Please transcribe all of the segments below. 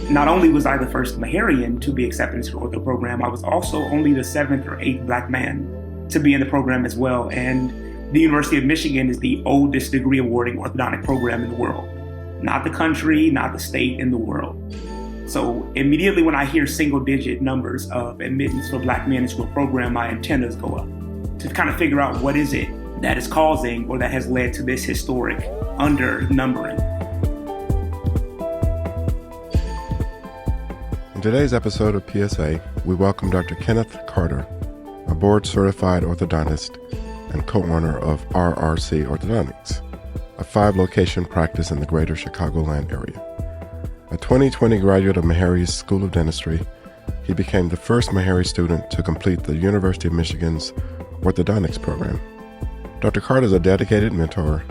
Not only was I the first Meharrian to be accepted into the ortho program, I was also only the 7th or 8th Black man to be in the program as well. And the University of Michigan is the oldest degree awarding orthodontic program in the world. Not the country, not the state, in the world. So immediately when I hear single digit numbers of admittance for Black men into a program, my antennas go up to kind of figure out what is it that is causing or that has led to this historic under numbering. In today's episode of PSA, we welcome Dr. Kenneth Carter, a board-certified orthodontist and co-owner of RRC Orthodontics, a 5-location practice in the greater Chicagoland area. A 2020 graduate of Meharry's School of Dentistry, he became the first Meharry student to complete the University of Michigan's orthodontics program. Dr. Carter is a dedicated mentor,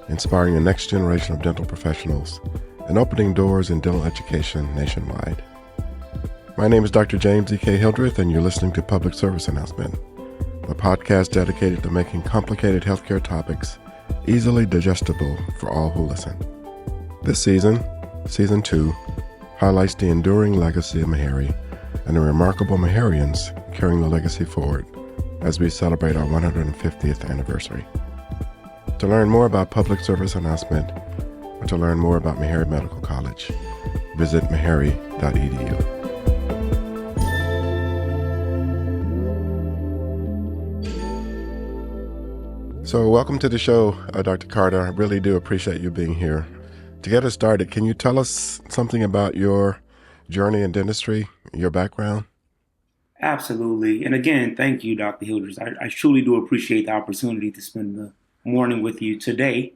inspiring the next generation of dental professionals and opening doors in dental education nationwide. My name is Dr. James E.K. Hildreth, and you're listening to Public Service Announcement, a podcast dedicated to making complicated healthcare topics easily digestible for all who listen. This season, Season 2, highlights the enduring legacy of Meharry and the remarkable Meharrians carrying the legacy forward as we celebrate our 150th anniversary. To learn more about Public Service Announcement or to learn more about Meharry Medical College, visit meharry.edu. So welcome to the show, Dr. Carter. I really do appreciate you being here. To get us started, can you tell us something about your journey in dentistry, your background? Absolutely. And again, thank you, Dr. Hildreth. I truly do appreciate the opportunity to spend the morning with you today.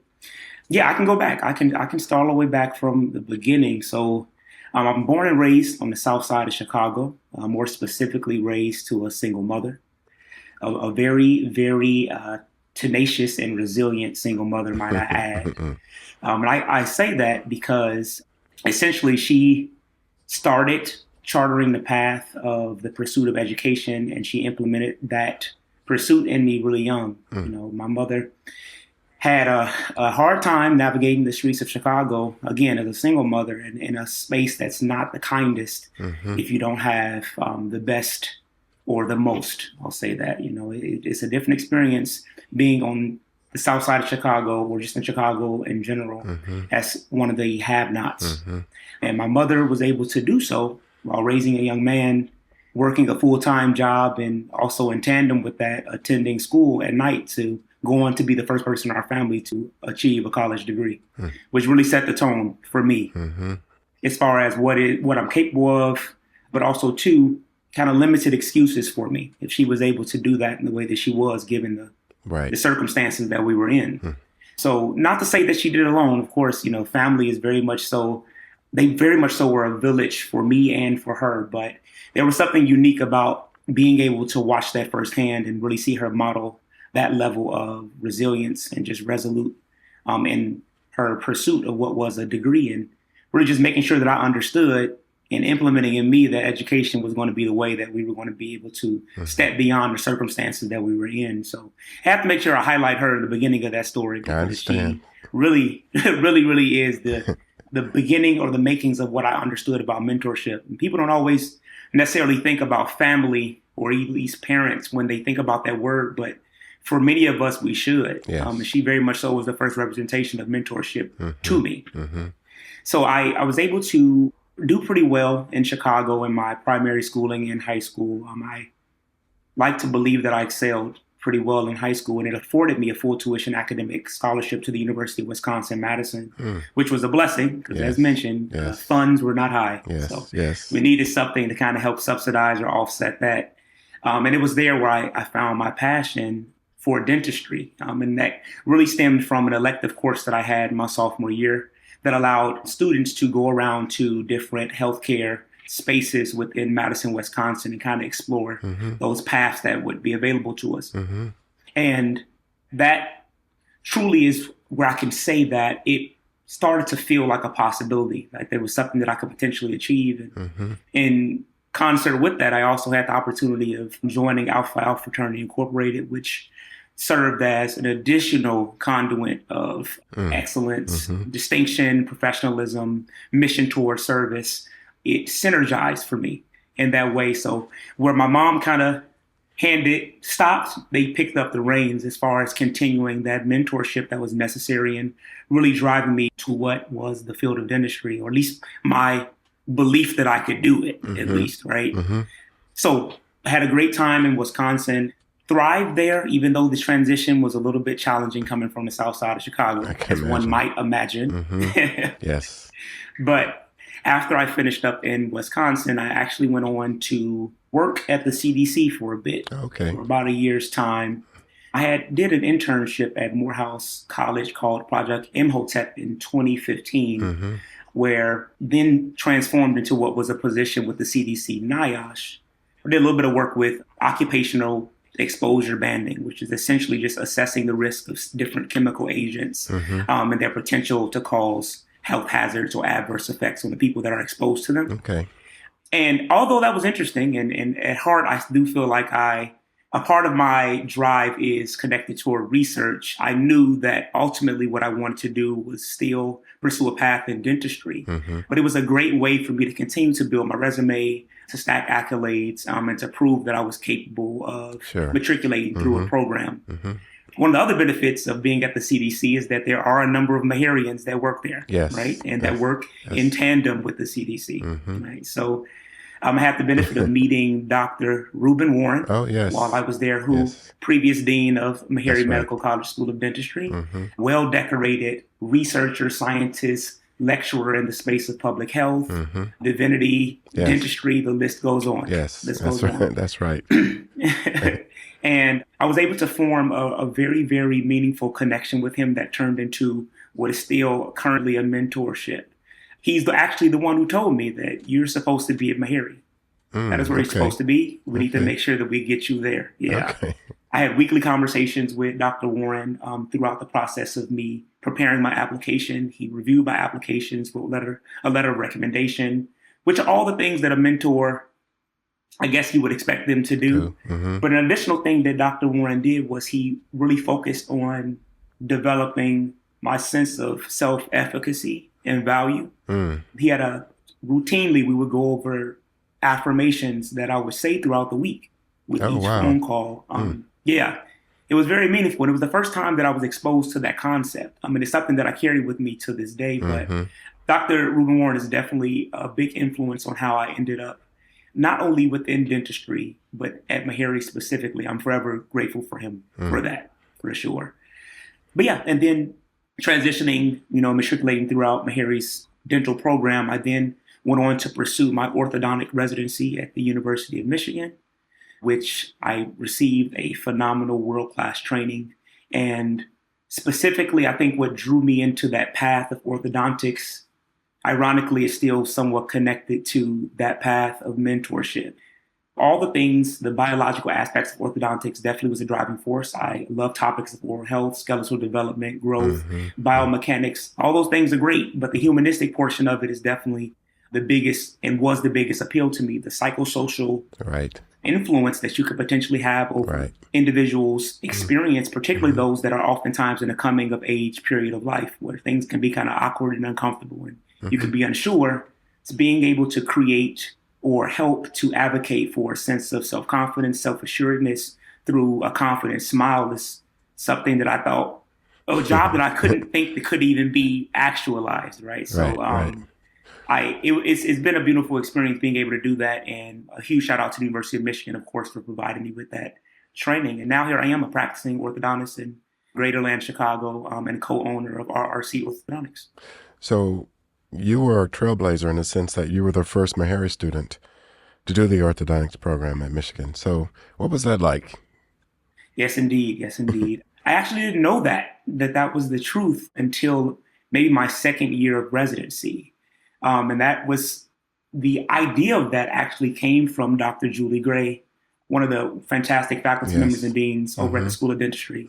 Yeah, I can go back. I can start all the way back from the beginning. So I'm born and raised on the south side of Chicago, more specifically raised to a single mother, a very, very tenacious and resilient single mother, might I add. And I say that because essentially she started chartering the path of the pursuit of education, and she implemented that pursuit in me really young. You know, my mother had a hard time navigating the streets of Chicago, again, as a single mother in a space that's not the kindest if you don't have the best or the most. I'll say that. You know, it's a different experience being on the south side of Chicago or just in Chicago in general as one of the have-nots. And my mother was able to do so while raising a young man, working a full-time job, and also in tandem with that, attending school at night to go on to be the first person in our family to achieve a college degree, which really set the tone for me as far as what I'm capable of, but also too, kind of limited excuses for me if she was able to do that in the way that she was, given the circumstances that we were in. So not to say that she did it alone. Of course, you know, family is very much so, they very much so were a village for me and for her. But there was something unique about being able to watch that firsthand and really see her model that level of resilience and just resolute in her pursuit of what was a degree, and really just making sure that I understood and implementing in me that education was going to be the way that we were going to be able to step beyond the circumstances that we were in. So I have to make sure I highlight her at the beginning of that story, because she really, really is the beginning or the makings of what I understood about mentorship. And people don't always necessarily think about family or at least parents when they think about that word, but for many of us, we should. Yes. And she very much so was the first representation of mentorship to me. So I was able to do pretty well in Chicago in my primary schooling in high school. I like to believe that I excelled pretty well in high school, and it afforded me a full tuition academic scholarship to the University of Wisconsin-Madison, which was a blessing because, as mentioned, funds were not high. So we needed something to kind of help subsidize or offset that. And it was there where I found my passion for dentistry. And that really stemmed from an elective course that I had my sophomore year that allowed students to go around to different healthcare spaces within Madison, Wisconsin, and kind of explore those paths that would be available to us. And that truly is where I can say that it started to feel like a possibility, like there was something that I could potentially achieve. And in concert with that, I also had the opportunity of joining Alpha Alpha Fraternity Incorporated, which served as an additional conduit of excellence, distinction, professionalism, mission towards service, it synergized for me in that way. So where my mom kind of stopped, they picked up the reins as far as continuing that mentorship that was necessary and really driving me to what was the field of dentistry, or at least my belief that I could do it, at least, right? So I had a great time in Wisconsin, thrived there, even though the transition was a little bit challenging coming from the south side of Chicago, as one might imagine. Yes. But after I finished up in Wisconsin, I actually went on to work at the CDC for a bit, for about a year's time. I did an internship at Morehouse College called Project Imhotep in 2015, where then transformed into what was a position with the CDC NIOSH. I did a little bit of work with occupational exposure banding, which is essentially just assessing the risk of different chemical agents and their potential to cause health hazards or adverse effects on the people that are exposed to them. And although that was interesting, and at heart, I do feel like a part of my drive is connected toward research. I knew that ultimately what I wanted to do was still pursue a path in dentistry. But it was a great way for me to continue to build my resume, to stack accolades, and to prove that I was capable of matriculating through a program. One of the other benefits of being at the CDC is that there are a number of Meharrians that work there, right? And that work in tandem with the CDC, right? So I had the benefit of meeting Dr. Reuben Warren while I was there, who previous dean of Meharry Medical College School of Dentistry, well-decorated researcher, scientist, lecturer in the space of public health, divinity, dentistry, the list goes on. That's right. And I was able to form a very, very meaningful connection with him that turned into what is still currently a mentorship. He's actually the one who told me that you're supposed to be at Meharry. That is where you're supposed to be. We need to make sure that we get you there. I had weekly conversations with Dr. Warren throughout the process of me preparing my application. He reviewed my applications, wrote a letter of recommendation, which are all the things that a mentor, I guess you would expect them to do. But an additional thing that Dr. Warren did was he really focused on developing my sense of self-efficacy and value. He had routinely, we would go over affirmations that I would say throughout the week with each phone call. It was very meaningful. And it was the first time that I was exposed to that concept. I mean, it's something that I carry with me to this day, but Dr. Reuben Warren is definitely a big influence on how I ended up, not only within dentistry, but at Meharry specifically. I'm forever grateful for him for that, for sure. But and then transitioning, matriculating throughout Meharry's dental program, I then went on to pursue my orthodontic residency at the University of Michigan, which I received a phenomenal world-class training. And specifically, I think what drew me into that path of orthodontics, ironically, is still somewhat connected to that path of mentorship. All the things, the biological aspects of orthodontics definitely was a driving force. I love topics of oral health, skeletal development, growth, biomechanics. All those things are great, but the humanistic portion of it is definitely the biggest and was the biggest appeal to me. The psychosocial influence that you could potentially have over individuals' experience, particularly those that are oftentimes in a coming of age period of life where things can be kind of awkward and uncomfortable and you could be unsure. It's being able to create or help to advocate for a sense of self-confidence, self-assuredness through a confident smile is something that I thought, a job that I couldn't think that could even be actualized, right? It's been a beautiful experience being able to do that, and a huge shout out to the University of Michigan, of course, for providing me with that training. And now here I am, a practicing orthodontist in Greater Atlanta, Chicago, and co-owner of RRC Orthodontics. So you were a trailblazer in the sense that you were the first Meharry student to do the orthodontics program at Michigan. So what was that like? Yes, indeed. Yes, indeed. I actually didn't know that was the truth until maybe my second year of residency. And that was the idea of that actually came from Dr. Julie Gray, one of the fantastic faculty members and deans over at the School of Dentistry.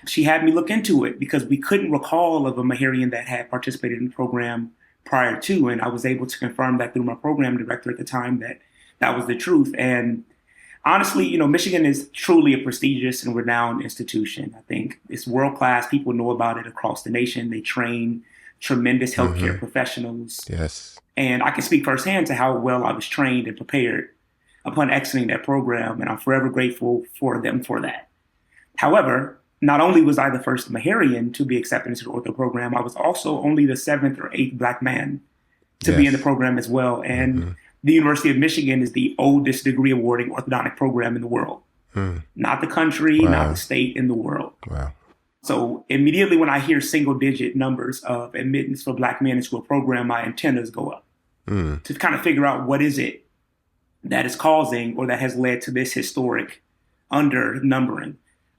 She had me look into it because we couldn't recall of a Meharrian that had participated in the program prior to, and I was able to confirm that through my program director at the time that was the truth. And honestly, Michigan is truly a prestigious and renowned institution. I think it's world-class. People know about it across the nation. They train tremendous healthcare professionals. Yes. And I can speak firsthand to how well I was trained and prepared upon exiting that program, and I'm forever grateful for them for that. However, not only was I the first Meharrian to be accepted into the ortho program, I was also only the 7th or 8th Black man to be in the program as well. And the University of Michigan is the oldest degree awarding orthodontic program in the world. Not the country, not the state, in the world. Wow. So immediately when I hear single digit numbers of admittance for Black men into a program, my antennas go up to kind of figure out what is it that is causing or that has led to this historic under numbering.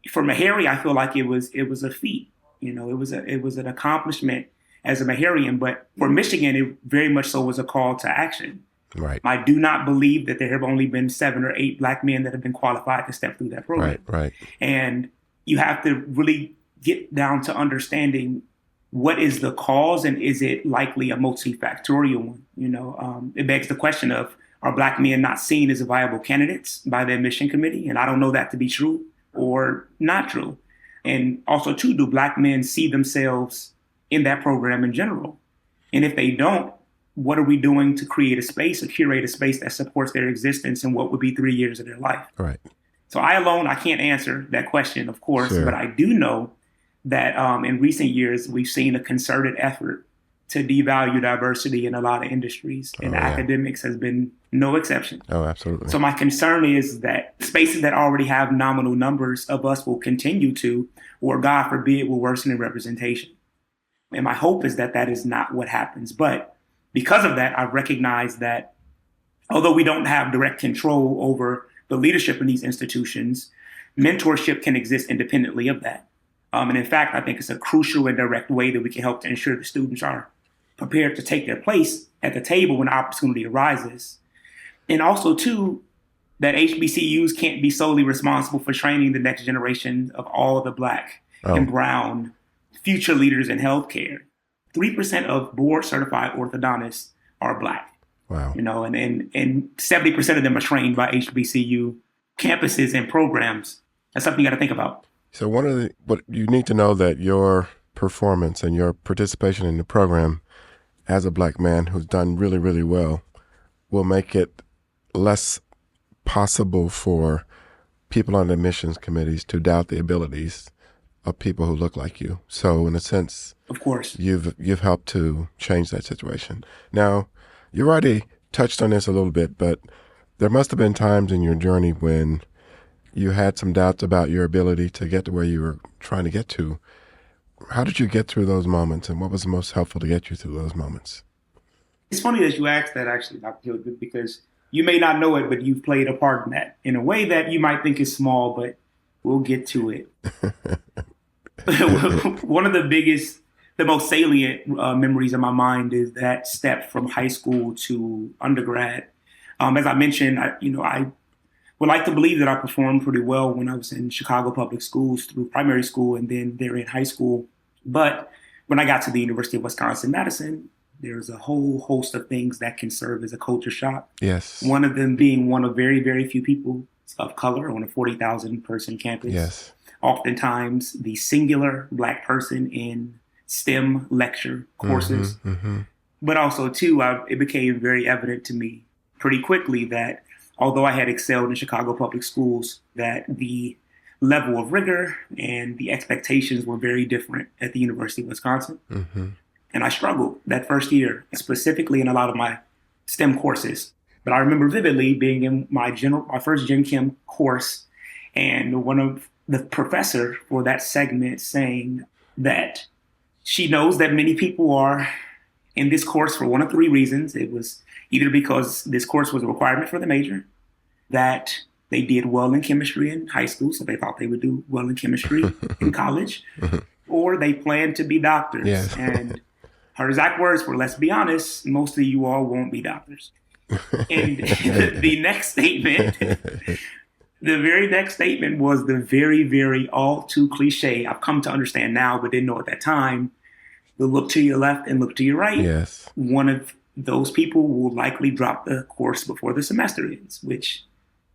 For Meharry, I feel like it was a feat. You know, it was an accomplishment as a Meharrian, but for Michigan, it very much so was a call to action. Right. I do not believe that there have only been 7 or 8 Black men that have been qualified to step through that program. Right. And you have to really get down to understanding what is the cause and is it likely a multifactorial one? You know, it begs the question of, are Black men not seen as viable candidates by the admission committee? And I don't know that to be true or not true. And also, too, do Black men see themselves in that program in general? And if they don't, what are we doing to create a space or curate a space that supports their existence in what would be 3 years of their life? Right. So I can't answer that question, of course, but I do know that in recent years, we've seen a concerted effort to devalue diversity in a lot of industries, and academics has been no exception. Oh, absolutely. So my concern is that spaces that already have nominal numbers of us will continue to, or God forbid, will worsen in representation. And my hope is that that is not what happens. But because of that, I recognize that although we don't have direct control over the leadership in these institutions, mentorship can exist independently of that. And in fact, I think it's a crucial and direct way that we can help to ensure the students are prepared to take their place at the table when opportunity arises. And also, too, that HBCUs can't be solely responsible for training the next generation of all the Black and brown future leaders in healthcare. 3% of board certified orthodontists are Black. Wow. You know, and 70% of them are trained by HBCU campuses and programs. That's something you got to think about. So what you need to know that your performance and your participation in the program as a Black man who's done really, really well will make it less possible for people on the admissions committees to doubt the abilities of people who look like you. So in a sense, of course, you've helped to change that situation. Now, you already touched on this a little bit, but there must have been times in your journey when you had some doubts about your ability to get to where you were trying to get to. How did you get through those moments, and what was the most helpful to get you through those moments? It's funny that you asked that, actually, Dr. Hildebrand, because you may not know it, but you've played a part in that in a way that you might think is small, but we'll get to it. One of the most salient memories in my mind is that step from high school to undergrad. As I mentioned, I would like to believe that I performed pretty well when I was in Chicago public schools through primary school and then there in high school. But when I got to the University of Wisconsin-Madison, there's a whole host of things that can serve as a culture shock. Yes. One of them being one of very, very few people of color on a 40,000 person campus. Yes. Oftentimes the singular Black person in STEM lecture courses. But also, too, it became very evident to me pretty quickly that although I had excelled in Chicago public schools, that the level of rigor and the expectations were very different at the University of Wisconsin. And I struggled that first year, specifically in a lot of my STEM courses. But I remember vividly being in my first Gen Chem course, and one of the professor for that segment saying that she knows that many people are in this course for one of 3 reasons. It was either because this course was a requirement for the major, that they did well in chemistry in high school, so they thought they would do well in chemistry in college, or they planned to be doctors. Yes. And her exact words were, let's be honest, most of you all won't be doctors. And the next statement, the very next statement was the very, very all too cliche. I've come to understand now, but didn't know at that time. The look to your left and look to your right. Yes. One of those people will likely drop the course before the semester ends, which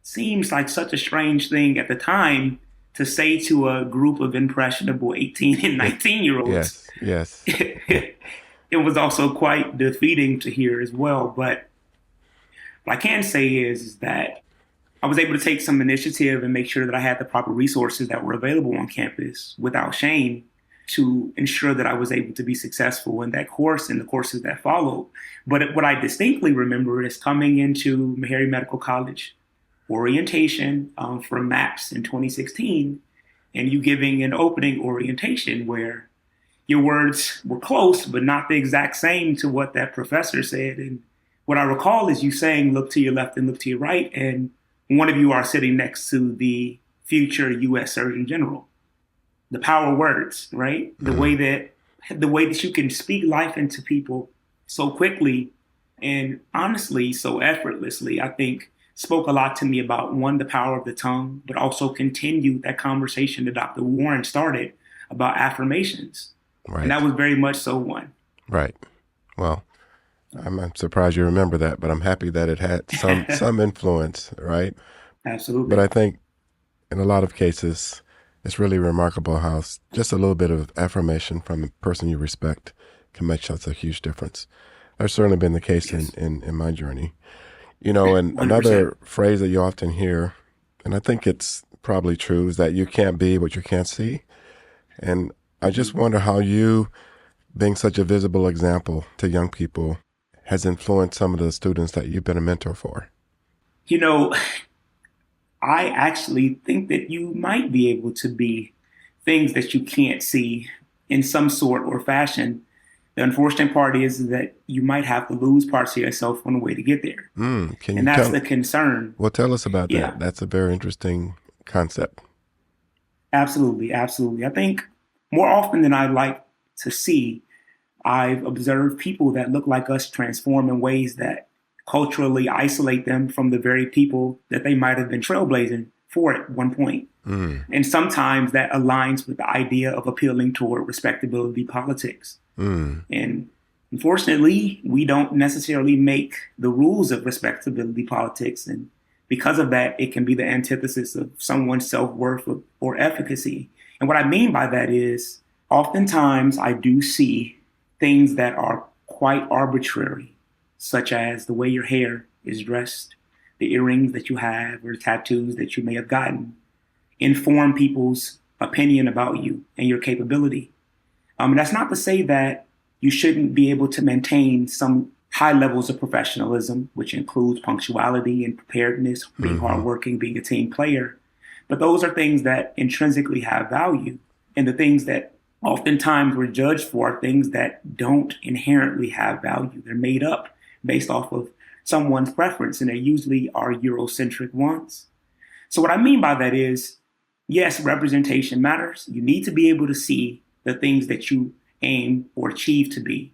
seems like such a strange thing at the time to say to a group of impressionable 18 and 19-years. Yes. it was also quite defeating to hear as well. But what I can say is that I was able to take some initiative and make sure that I had the proper resources that were available on campus without shame to ensure that I was able to be successful in that course and the courses that followed. But what I distinctly remember is coming into Meharry Medical College orientation for MAPS in 2016, and you giving an opening orientation where your words were close, but not the exact same to what that professor said. And what I recall is you saying, look to your left and look to your right. And one of you are sitting next to the future U.S. Surgeon General. The power of words, right? The way that you can speak life into people so quickly and honestly, so effortlessly, I think spoke a lot to me about, one, the power of the tongue, but also continued that conversation that Dr. Warren started about affirmations. Right. And that was very much so one. Right. Well, I'm surprised you remember that, but I'm happy that it had some influence, right? Absolutely. But I think in a lot of cases, it's really remarkable how just a little bit of affirmation from a person you respect can make such a huge difference. That's certainly been the case in my journey. You know, and 100%. Another phrase that you often hear, and I think it's probably true, is that you can't be what you can't see. And I just wonder how you, being such a visible example to young people, has influenced some of the students that you've been a mentor for. You know, I actually think that you might be able to be things that you can't see in some sort or fashion. The unfortunate part is that you might have to lose parts of yourself on the way to get there. And that's the concern. Well, tell us about that. That's a very interesting concept. Absolutely, absolutely. I think more often than I'd like to see, I've observed people that look like us transform in ways that culturally isolate them from the very people that they might have been trailblazing for at one point. And sometimes that aligns with the idea of appealing toward respectability politics. And unfortunately, we don't necessarily make the rules of respectability politics. And because of that, it can be the antithesis of someone's self-worth or efficacy. And what I mean by that is oftentimes I do see things that are quite arbitrary, such as the way your hair is dressed, the earrings that you have, or the tattoos that you may have gotten, inform people's opinion about you and your capability. That's not to say that you shouldn't be able to maintain some high levels of professionalism, which includes punctuality and preparedness, being hardworking, being a team player. But those are things that intrinsically have value. And the things that oftentimes we're judged for are things that don't inherently have value. They're made up based off of someone's preference, and they usually are Eurocentric ones. So what I mean by that is, yes, representation matters. You need to be able to see the things that you aim or achieve to be,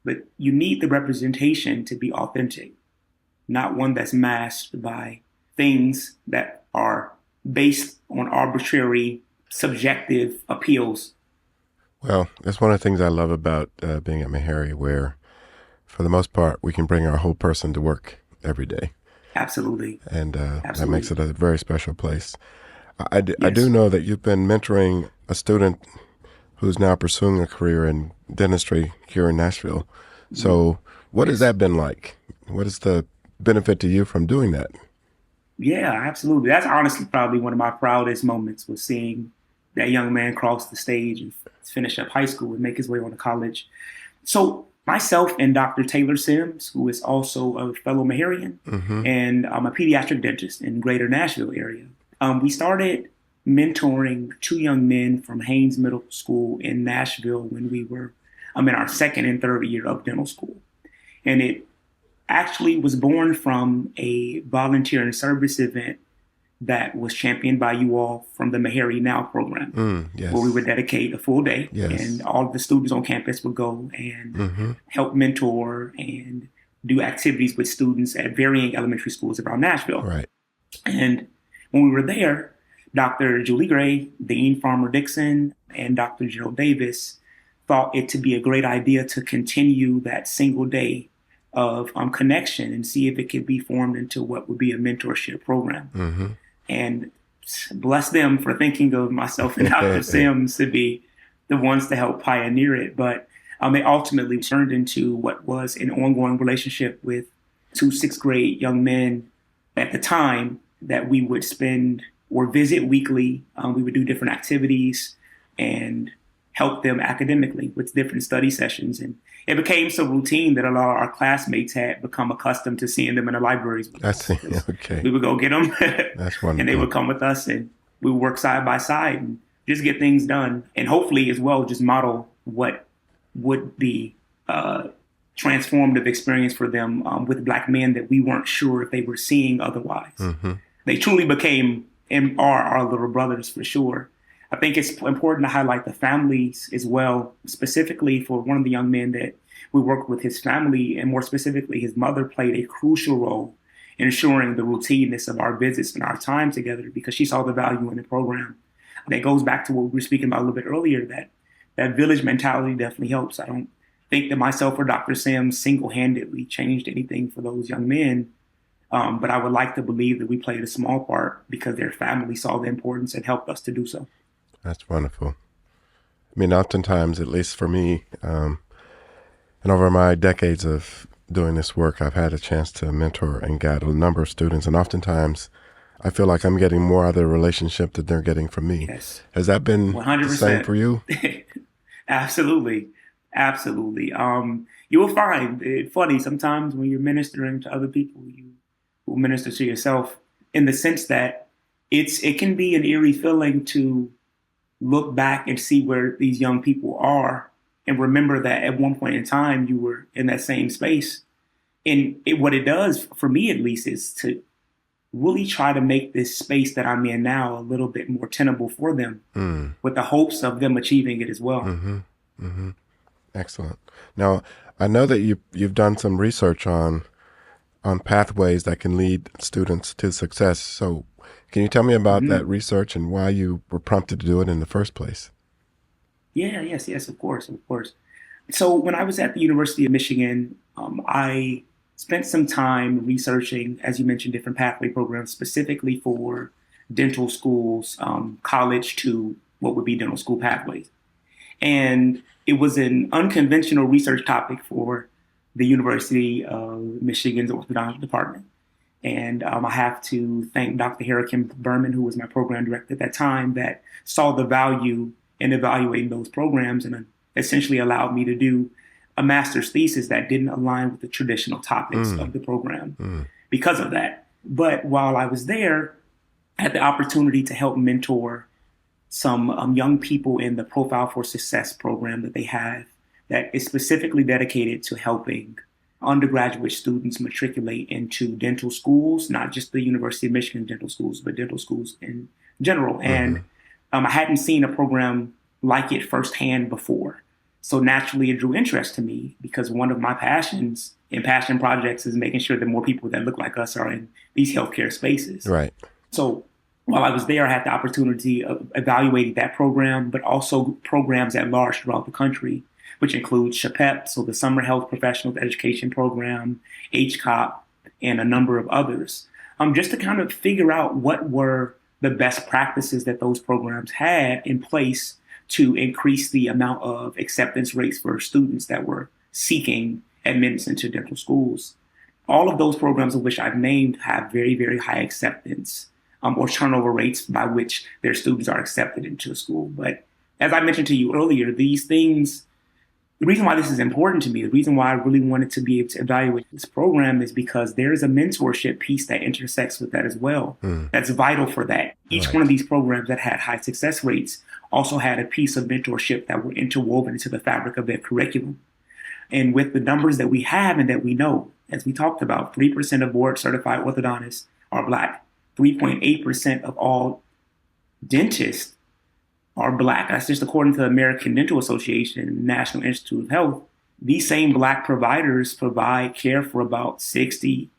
but you need the representation to be authentic, not one that's masked by things that are based on arbitrary, subjective appeals. Well, that's one of the things I love about being at Meharry, where for the most part, we can bring our whole person to work every day. Absolutely. And that makes it a very special place. I do know that you've been mentoring a student who's now pursuing a career in dentistry here in Nashville. So what has that been like? What is the benefit to you from doing that? Yeah, absolutely. That's honestly probably one of my proudest moments, was seeing that young man cross the stage and finish up high school and make his way on to college. So myself and Dr. Taylor Sims, who is also a fellow Meharrian, and I'm a pediatric dentist in greater Nashville area, we started mentoring two young men from Haynes Middle School in Nashville when we were in our second and third year of dental school. And it actually was born from a volunteer and service event that was championed by you all from the Meharry Now program, where we would dedicate a full day, and all of the students on campus would go and help mentor and do activities with students at varying elementary schools around Nashville. Right. And when we were there, Dr. Julie Gray, Dean Farmer Dixon, and Dr. Gerald Davis thought it to be a great idea to continue that single day of connection and see if it could be formed into what would be a mentorship program. And bless them for thinking of myself and Dr. Sims to be the ones to help pioneer it. But It ultimately turned into what was an ongoing relationship with two sixth grade young men at the time that we would spend or visit weekly. We would do different activities and help them academically with different study sessions. And it became so routine that a lot of our classmates had become accustomed to seeing them in the libraries. I see. Okay. We would go get them That's wonderful. and they would come with us and we would work side by side and just get things done. And hopefully as well, just model what would be transformative experience for them with Black men that we weren't sure if they were seeing otherwise. Mm-hmm. They truly became and are our little brothers for sure. I think it's important to highlight the families as well, specifically for one of the young men that we worked with. His family, and more specifically, his mother, played a crucial role in ensuring the routineness of our visits and our time together because she saw the value in the program. That goes back to what we were speaking about a little bit earlier, that village mentality definitely helps. I don't think that myself or Dr. Sims single-handedly changed anything for those young men, but I would like to believe that we played a small part because their family saw the importance and helped us to do so. That's wonderful. I mean, oftentimes, at least for me, and over my decades of doing this work, I've had a chance to mentor and guide a number of students, and oftentimes I feel like I'm getting more out of the relationship that they're getting from me. Yes. Has that been 100%. The same for you? Absolutely. Absolutely. You will find it funny sometimes when you're ministering to other people, you will minister to yourself in the sense that it can be an eerie feeling to look back and see where these young people are and remember that at one point in time you were in that same space. And what it does, for me at least, is to really try to make this space that I'm in now a little bit more tenable for them with the hopes of them achieving it as well. Mm-hmm. Mm-hmm. Excellent. Now, I know that you've done some research on pathways that can lead students to success. So can you tell me about that research and why you were prompted to do it in the first place? Yes, of course. So when I was at the University of Michigan, I spent some time researching, as you mentioned, different pathway programs specifically for dental schools, college to what would be dental school pathways. And it was an unconventional research topic for the University of Michigan's orthodontic department. And I have to thank Dr. Harrican Berman, who was my program director at that time, that saw the value in evaluating those programs and essentially allowed me to do a master's thesis that didn't align with the traditional topics of the program because of that. But while I was there, I had the opportunity to help mentor some young people in the Profile for Success program that they have that is specifically dedicated to helping undergraduate students matriculate into dental schools, not just the University of Michigan dental schools, but dental schools in general. And I hadn't seen a program like it firsthand before. So naturally, it drew interest to me because one of my passions in passion projects is making sure that more people that look like us are in these healthcare spaces. Right. So while I was there, I had the opportunity of evaluating that program, but also programs at large throughout the country, which includes SHPEP, so the Summer Health Professionals Education Program, HCOP, and a number of others, just to kind of figure out what were the best practices that those programs had in place to increase the amount of acceptance rates for students that were seeking admittance into dental schools. All of those programs of which I've named have very, very high acceptance or turnover rates by which their students are accepted into a school. But as I mentioned to you earlier, these things, the reason why this is important to me, the reason why I really wanted to be able to evaluate this program is because there is a mentorship piece that intersects with that as well. That's vital for that. Each one of these programs that had high success rates also had a piece of mentorship that were interwoven into the fabric of their curriculum. And with the numbers that we have and that we know, as we talked about, 3% of board certified orthodontists are Black. 3.8% of all dentists are Black. That's just according to the American Dental Association and the National Institute of Health. These same Black providers provide care for about 60%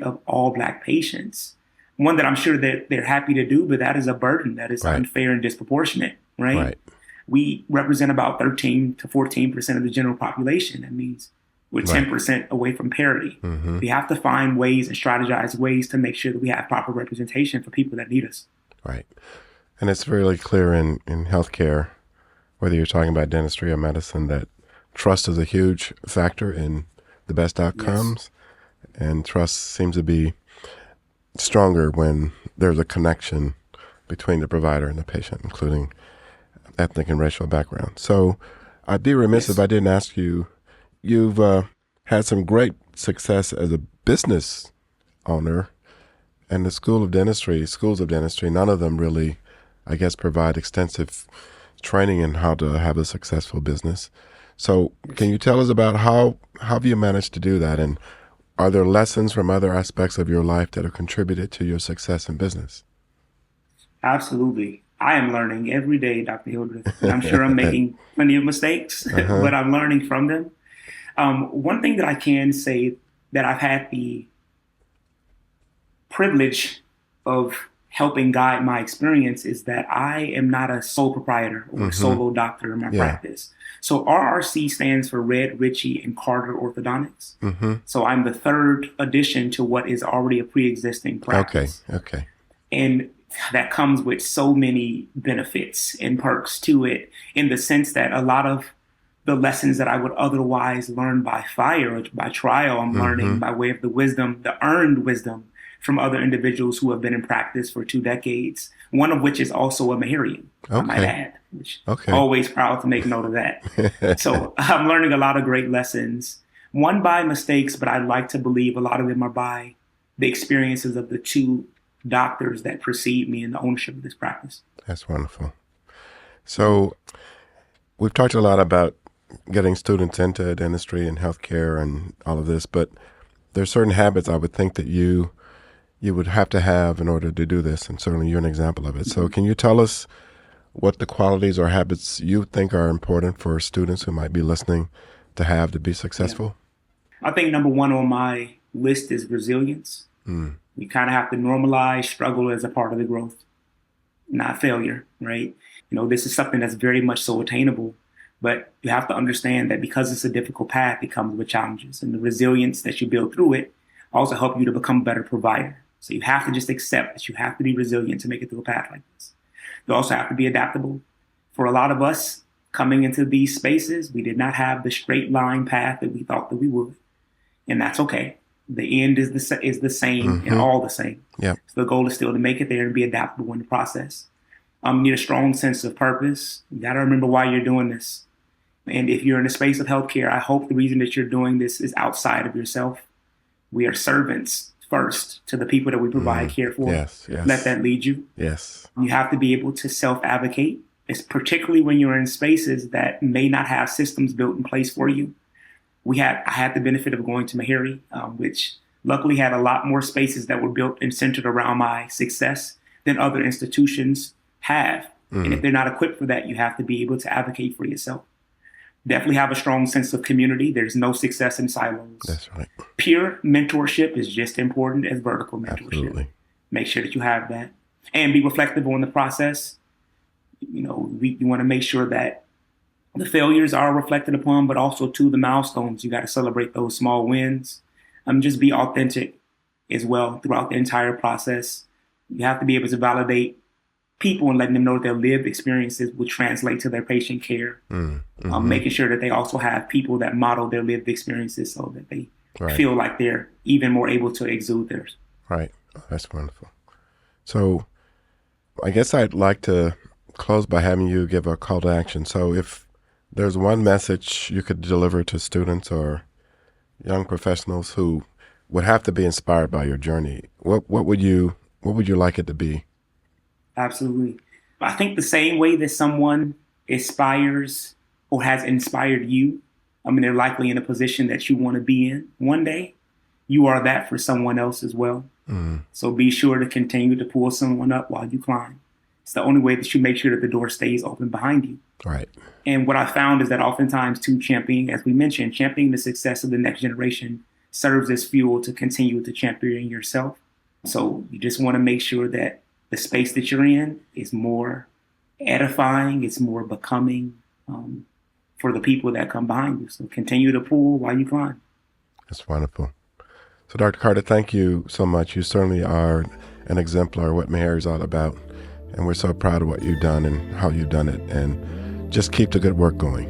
of all Black patients. One that I'm sure that they're happy to do, but that is a burden that is unfair and disproportionate, right? We represent about 13 to 14% of the general population. That means we're 10% away from parity. We have to find ways and strategize ways to make sure that we have proper representation for people that need us. Right. And it's really clear in healthcare, whether you're talking about dentistry or medicine, that trust is a huge factor in the best outcomes, and trust seems to be stronger when there's a connection between the provider and the patient, including ethnic and racial background. So I'd be remiss if I didn't ask you, you've had some great success as a business owner, and the schools of dentistry, none of them really, I guess, provide extensive training in how to have a successful business. So can you tell us about how have you managed to do that, and are there lessons from other aspects of your life that have contributed to your success in business? Absolutely. I am learning every day, Dr. Hildreth. I'm sure I'm making plenty of mistakes, but I'm learning from them. One thing that I can say that I've had the privilege of helping guide my experience is that I am not a sole proprietor or a solo doctor in my practice. So RRC stands for Red, Ritchie, and Carter Orthodontics. So I'm the third addition to what is already a pre-existing practice. Okay. And that comes with so many benefits and perks to it, in the sense that a lot of the lessons that I would otherwise learn by fire or by trial, I'm learning by way of the wisdom, the earned wisdom from other individuals who have been in practice for 2 decades, one of which is also a Meharrian, I might add, which always proud to make note of that. So I'm learning a lot of great lessons, one by mistakes, but I'd like to believe a lot of them are by the experiences of the 2 doctors that precede me in the ownership of this practice. That's wonderful. So we've talked a lot about getting students into dentistry and healthcare and all of this, but there's certain habits I would think that you would have to have in order to do this, and certainly you're an example of it. So can you tell us what the qualities or habits you think are important for students who might be listening to have to be successful? I think number 1 on my list is resilience. We kind of have to normalize struggle as a part of the growth, not failure, right? This is something that's very much so attainable, but you have to understand that because it's a difficult path, it comes with challenges, and the resilience that you build through it also help you to become a better provider. So you have to just accept that you have to be resilient to make it through a path like this. You also have to be adaptable. For a lot of us coming into these spaces, we did not have the straight line path that we thought that we would, and that's okay. The end is the same and all the same. So the goal is still to make it there and be adaptable in the process. You need a strong sense of purpose. You got to remember why you're doing this. And if you're in the space of healthcare, I hope the reason that you're doing this is outside of yourself. We are servants first to the people that we provide care for. Let that lead you. You have to be able to self-advocate. It's particularly when you're in spaces that may not have systems built in place for you. I had the benefit of going to Meharry, which luckily had a lot more spaces that were built and centered around my success than other institutions have. And if they're not equipped for that, you have to be able to advocate for yourself. Definitely have a strong sense of community. There's no success in silos. That's right. Peer mentorship is just important as vertical mentorship. Absolutely. Make sure that you have that. And be reflective on the process. You want to make sure that the failures are reflected upon, but also to the milestones. You got to celebrate those small wins. Just be authentic as well throughout the entire process. You have to be able to validate people and letting them know that their lived experiences will translate to their patient care. Making sure that they also have people that model their lived experiences so that they feel like they're even more able to exude theirs. Right. Oh, that's wonderful. So I guess I'd like to close by having you give a call to action. So if there's one message you could deliver to students or young professionals who would have to be inspired by your journey, what would you like it to be? Absolutely. I think the same way that someone inspires or has inspired you, they're likely in a position that you want to be in one day. You are that for someone else as well. So be sure to continue to pull someone up while you climb. It's the only way that you make sure that the door stays open behind you. Right. And what I found is that oftentimes as we mentioned, championing the success of the next generation serves as fuel to continue to champion yourself. So you just want to make sure that the space that you're in is more edifying, it's more becoming for the people that come behind you. So continue to pull while you climb. That's wonderful. So Dr. Carter, thank you so much. You certainly are an exemplar of what Meharry is all about. And we're so proud of what you've done and how you've done it. And just keep the good work going.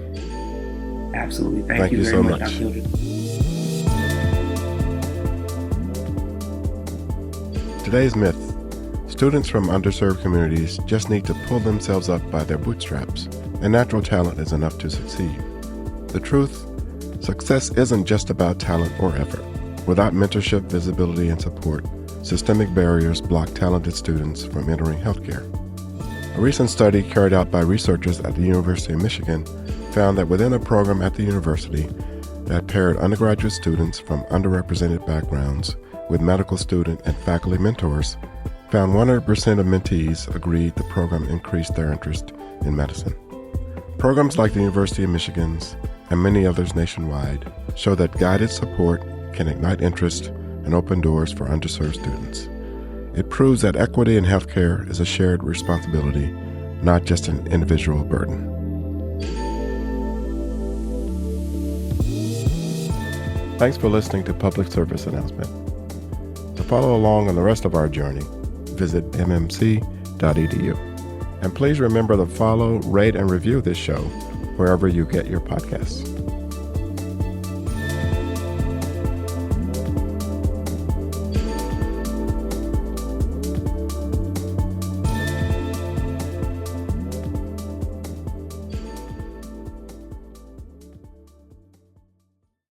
Absolutely. Thank Thank you you very so much, much. Dr. Hildreth. Today's myth. Students from underserved communities just need to pull themselves up by their bootstraps, and natural talent is enough to succeed. The truth, success isn't just about talent or effort. Without mentorship, visibility, and support, systemic barriers block talented students from entering healthcare. A recent study carried out by researchers at the University of Michigan found that within a program at the university that paired undergraduate students from underrepresented backgrounds with medical student and faculty mentors, found 100% of mentees agreed the program increased their interest in medicine. Programs like the University of Michigan's and many others nationwide show that guided support can ignite interest and open doors for underserved students. It proves that equity in healthcare is a shared responsibility, not just an individual burden. Thanks for listening to Public Service Announcement. To follow along on the rest of our journey, visit mmc.edu. And please remember to follow, rate, and review this show wherever you get your podcasts.